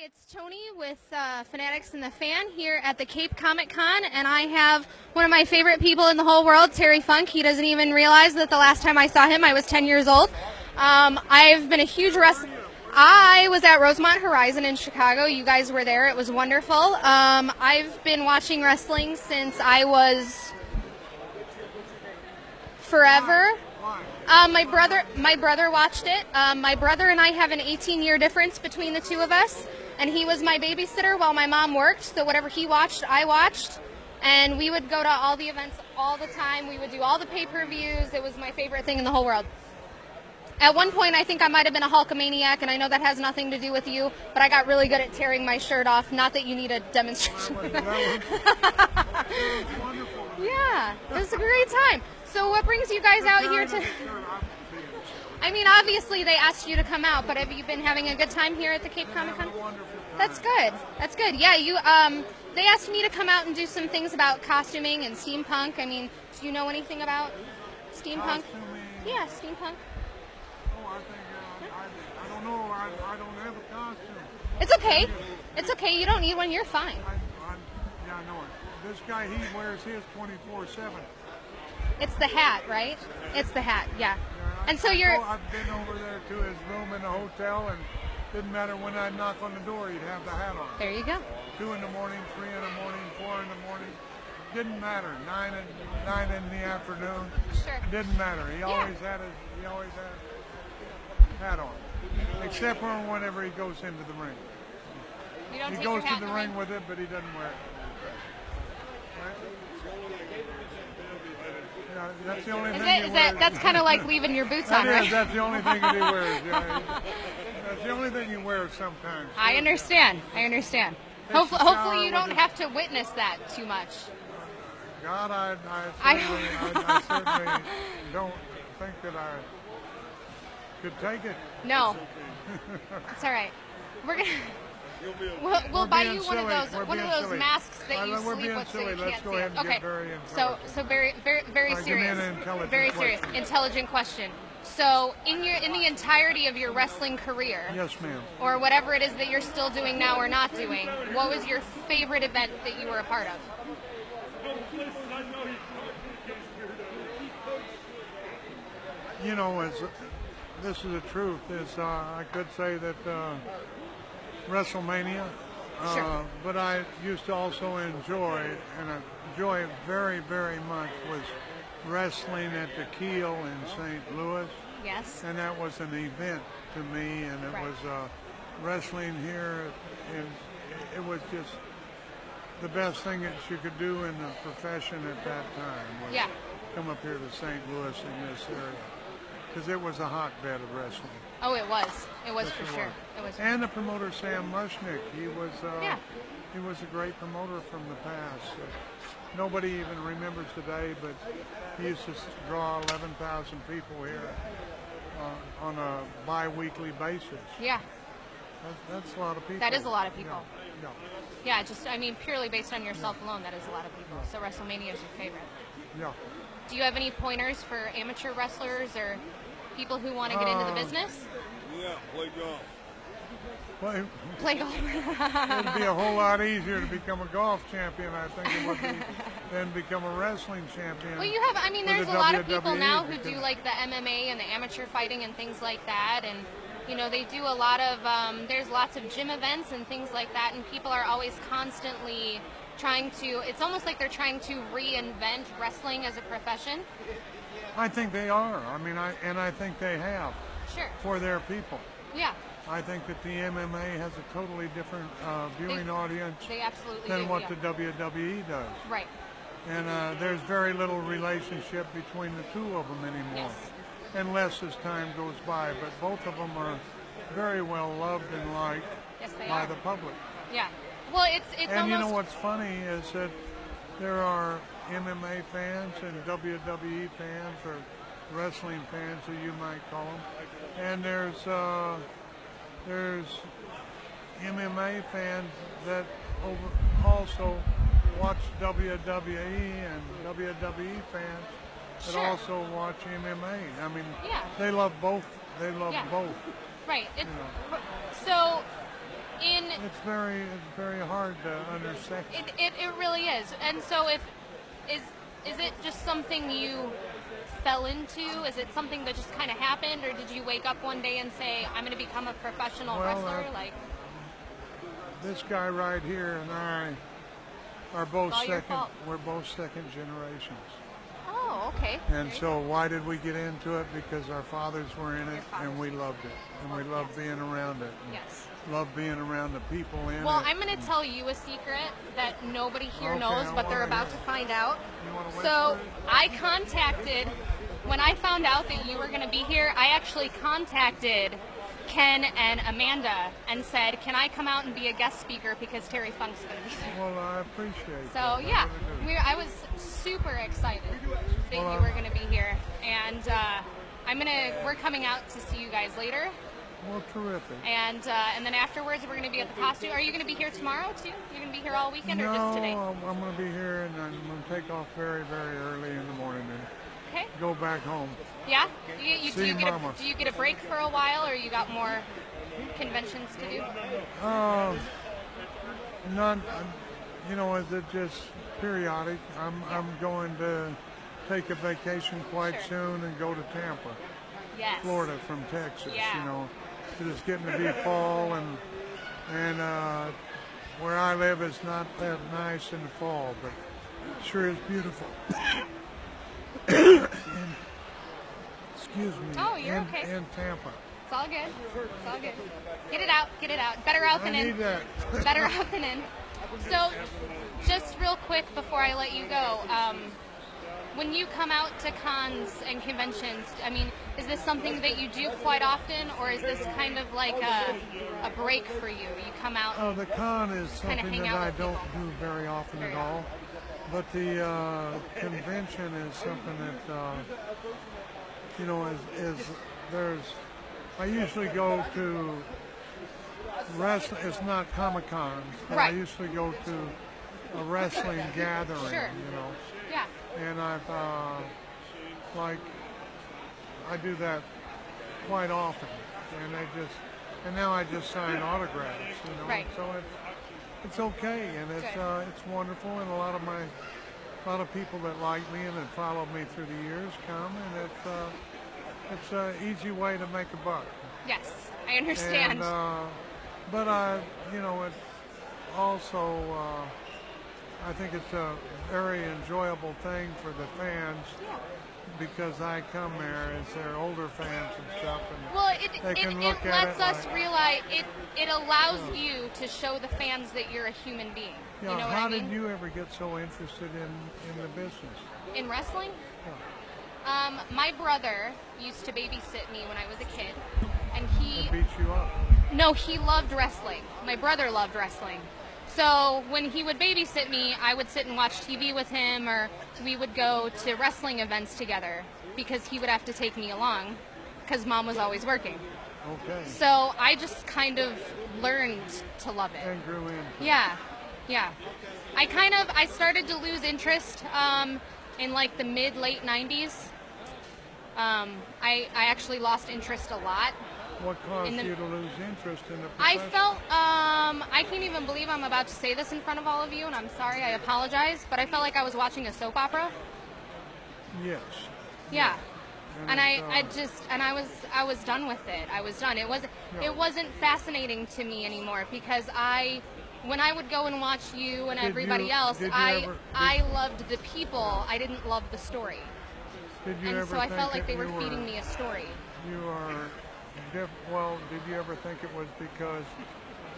It's Toni with Fanatics and the Fan here at the Cape Comic Con, and I have one of my favorite people in the whole world, Terry Funk. He doesn't even realize that the last time I saw him, I was 10 years old. I've been a huge wrestler. I was at Rosemont Horizon in Chicago. You guys were there. It was wonderful. I've been watching wrestling since I was forever. My brother watched it. My brother and I have an 18-year difference between the two of us, and he was my babysitter while my mom worked, so whatever he watched, I watched, and we would go to all the events all the time. We would do all the pay-per-views. It was my favorite thing in the whole world. At one point, I think I might have been a Hulkamaniac, and I know that has nothing to do with you, but I got really good at tearing my shirt off. Not that you need a demonstration. Yeah, it was a great time. So what brings you guys out here to... I mean, obviously they asked you to come out, but have you been having a good time here at the Cape Comic Con? That's good. That's good. Yeah, they asked me to come out and do some things about costuming and steampunk. I mean, do you know anything about steampunk? Yeah, steampunk. I don't know. I don't have a costume. It's okay. It's okay. You don't need one. You're fine. Yeah, I know it. This guy, he wears his 24/7. It's the hat, right? It's the hat, yeah. And so I've been over there to his room in the hotel, and didn't matter when I'd knock on the door, he'd have the hat on. There you go. 2 in the morning, 3 in the morning, 4 in the morning. Didn't matter. 9 in the afternoon. Sure. It didn't matter. He always had hat on, except for whenever he goes into the ring. You don't he take goes your hat to the in ring with it, but he doesn't wear it. Right? Yeah, that's the only thing he wears. That's kind of like leaving your boots on, right? That's the only thing that he wears. Yeah. That's the only thing he wears sometimes. I understand. Hopefully you don't have to witness that too much. God, I certainly don't think that I could take it. No. It's all right. We're gonna. We'll buy you one of those masks that you sleep with so you can't see it. Okay. So very serious. Very serious. Intelligent question. So in the entirety of your wrestling career, yes, ma'am, or whatever it is that you're still doing now or not doing, what was your favorite event that you were a part of? You know, this is the truth. I could say that WrestleMania, sure. But I used to also enjoy very, very much was wrestling at the Keel in St. Louis. Yes. And that was an event to me, and it was wrestling here, and it was just the best thing that you could do in the profession at that time was come up here to St. Louis in this area, because it was a hotbed of wrestling. Oh, it was. It was for sure. It was. And the promoter Sam Mushnick, he was a great promoter from the past. Nobody even remembers today, but he used to draw 11,000 people here on a bi-weekly basis. Yeah. That's a lot of people. That is a lot of people. Yeah. Yeah, purely based on yourself alone, that is a lot of people. So WrestleMania is your favorite. Yeah. Do you have any pointers for amateur wrestlers or people who want to get into the business? Yeah, play golf. Play golf. It'd be a whole lot easier to become a golf champion, I think, it would be, than become a wrestling champion. Well, there's a lot of people now who do like the MMA and the amateur fighting and things like that, and they do a lot of, there's lots of gym events and things like that, and people are always constantly trying to, it's almost like they're trying to reinvent wrestling as a profession. I think they are. I think they have. Sure. For their people. Yeah. I think that the MMA has a totally different viewing audience than what the WWE does. Right. And there's very little relationship between the two of them anymore. Yes. Unless as time goes by. But both of them are very well loved and liked by the public. Yeah. Well, it's and almost... you know what's funny is that there are MMA fans and WWE fans, or wrestling fans, as you might call them, and there's MMA fans that also watch WWE, and WWE fans that also watch MMA. They love both. They love both. Right. So, in it's very hard to understand. It really is. And so is it just something you fell into? Is it something that just kind of happened, or did you wake up one day and say, I'm going to become a professional wrestler? This guy right here and I are both all your second. fault. We're both second generations. Oh, okay. And so why did we get into it? Because our fathers were in it, and we loved it, and we loved being around it. Yes. Loved being around the people in it. Well, I'm going to tell you a secret that nobody here knows, but they're about to find out. So when I found out that you were going to be here, I actually contacted Ken and Amanda and said, can I come out and be a guest speaker because Terry Funk's going to be there? Well, I appreciate So, that. yeah, I was super excited that you were going to be here. And we're coming out to see you guys later. Well, terrific. And then afterwards, we're going to be at the costume. Are you going to be here tomorrow, too? You're going to be here all weekend, or just today? No, I'm going to be here, and I'm going to take off very, very early in the morning and Okay. go back home. Yeah? See Mama. Do you get a break for a while, or you got more conventions to do? None. Is it just periodic? I'm going to take a vacation quite soon and go to Tampa, Yes. Florida from Texas. Yeah. It's getting to be fall, and where I live is not that nice in the fall, but it sure is beautiful. Excuse me. Oh, you're okay. In Tampa. It's all good. It's all good. Get it out. Get it out. Better out than I in. need that. Better out than in. So, just real quick before I let you go, when you come out to cons and conventions, I mean, is this something that you do quite often, or is this kind of like a break for you? You come out. Oh, the con is something hang that out I with don't people. do very often at all. But the convention is something that is there's. I usually go to wrestling. It's not Comic-Con, but I Right. usually go to a wrestling gathering. Sure. Yeah. And I've I do that quite often, and now I just sign autographs. Right. So it's okay, and it's wonderful, and a lot of people that like me and that follow me through the years come, and it's an easy way to make a buck. Yes, I understand. And, but it's also I think it's a very enjoyable thing for the fans. Because I come there as their older fans and stuff, and Well, they can it look at lets it us like, realize it allows you to show the fans that you're a human being. You know what how I mean? did you ever get so interested in the business? In wrestling? My brother used to babysit me when I was a kid, and It beat you up. No, he loved wrestling. My brother loved wrestling. So when he would babysit me, I would sit and watch TV with him, or we would go to wrestling events together because he would have to take me along because Mom was always working. Okay. So I just kind of learned to love it. And grew in. Yeah. I started to lose interest in like the late 90s. I actually lost interest a lot. What caused you to lose interest in the I profession? felt, I can't even believe I'm about to say this in front of all of you, and I'm sorry, I apologize, but I felt like I was watching a soap opera. Yes. Yeah. And I was done with it. I was done. It wasn't fascinating to me anymore because when I would go and watch you and everybody else, I loved the people. I didn't love the story. So I felt like they were feeding me a story. Did you ever think it was because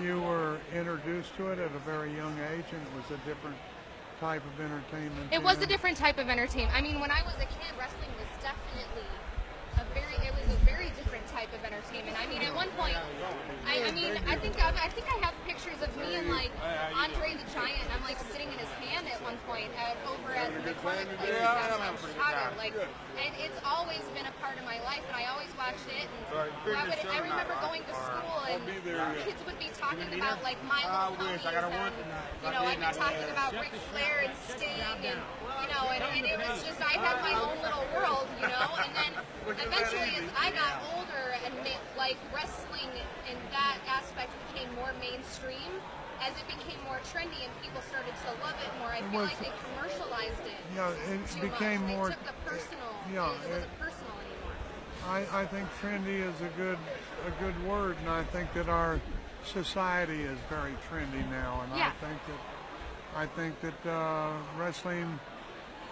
you were introduced to it at a very young age and it was a different type of entertainment? It was a different type of entertainment. I mean, when I was a kid, wrestling was definitely a very different type of entertainment. I mean, at one point, I think I have pictures of me and like Andre the Giant. I'm like sitting in his hand at one point over at the McCormick place in downtown Chicago. Like, and it's always been a part of my life, and I always watched it. And I remember going to school, and kids would be talking about like My Little Ponies, and I'd be talking about Ric Flair and Sting, and and it was just I had my own little world, and then eventually as I got older and and like wrestling in that aspect became more mainstream as it became more trendy and people started to love it more. I feel like they commercialized it. Yeah, it became much. more. They took the personal. Yeah, it wasn't personal anymore. I think trendy is a good word, and I think that our society is very trendy now, and Yeah. I think that wrestling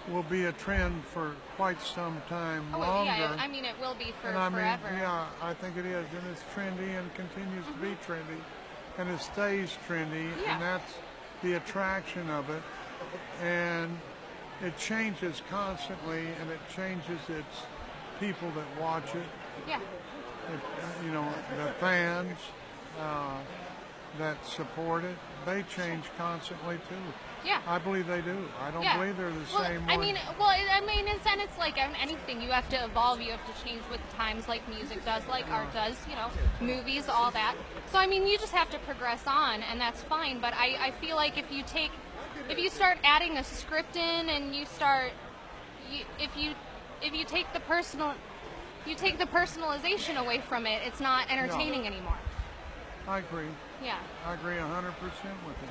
will be a trend for quite some time longer. Yeah, I mean it will be for and forever. Yeah, I think it is, and it's trendy and continues to be trendy, and it stays trendy, and that's the attraction of it, and it changes constantly, and it changes its people that watch it. Yeah. The fans that support it, they change constantly too. Yeah. I believe they do. I don't believe they're the same I one. mean, it's like anything. You have to evolve. You have to change with times, like music does, like art does. Movies, all that. So I mean, you just have to progress on, and that's fine. But I feel like if you start adding a script in, and if you take the personalization away from it, it's not entertaining anymore. I agree. Yeah. I agree 100% with you.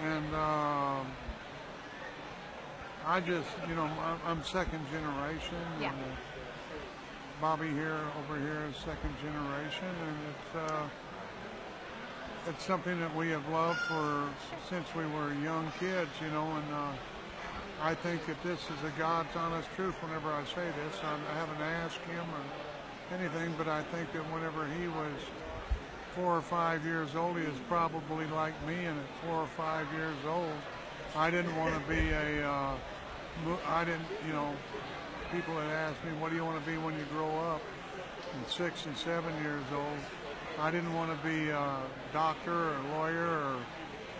And I just, I'm second generation. Yeah. And, Bobby over here is second generation, and it's something that we have loved since we were young kids, and I think that this is the God's honest truth whenever I say this. I haven't asked him or anything, but I think that whenever he was 4 or 5 years old, he was probably like me, and at 4 or 5 years old, I didn't want to be people had asked me, what do you want to be when you grow up? And 6 and 7 years old, I didn't want to be a doctor or a lawyer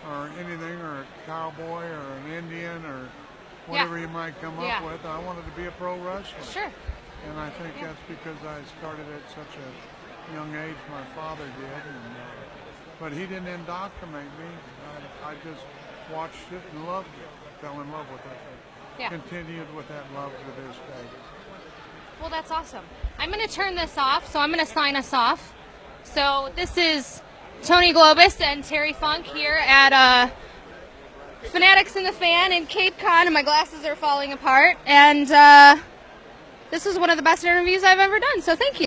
or anything, or a cowboy or an Indian or whatever you might come up with. I wanted to be a pro wrestler. Sure. And I think that's because I started at such a young age. My father did, but he didn't indoctrinate me. I just watched it and loved it, fell in love with it. Continued with that love to this day. Well, that's awesome. I'm going to turn this off, so I'm going to sign us off. So this is Toni Globus and Terry Funk here at Fanatics in the Fan in Cape Cod, and my glasses are falling apart. And this is one of the best interviews I've ever done, so thank you.